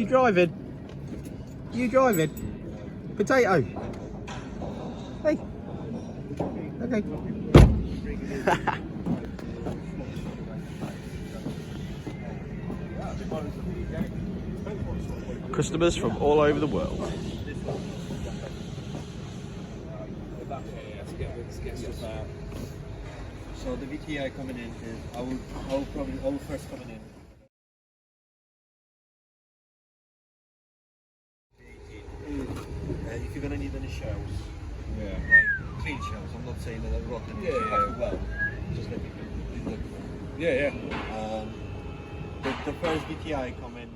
You driving? You driving? Potato. Hey. Okay. Customers from all over the world. So the VTI coming in is I will first coming in. If you're gonna need any shells, like clean shells. I'm not saying that they're rotten. Well, just let me look. Yeah. The first VTI come in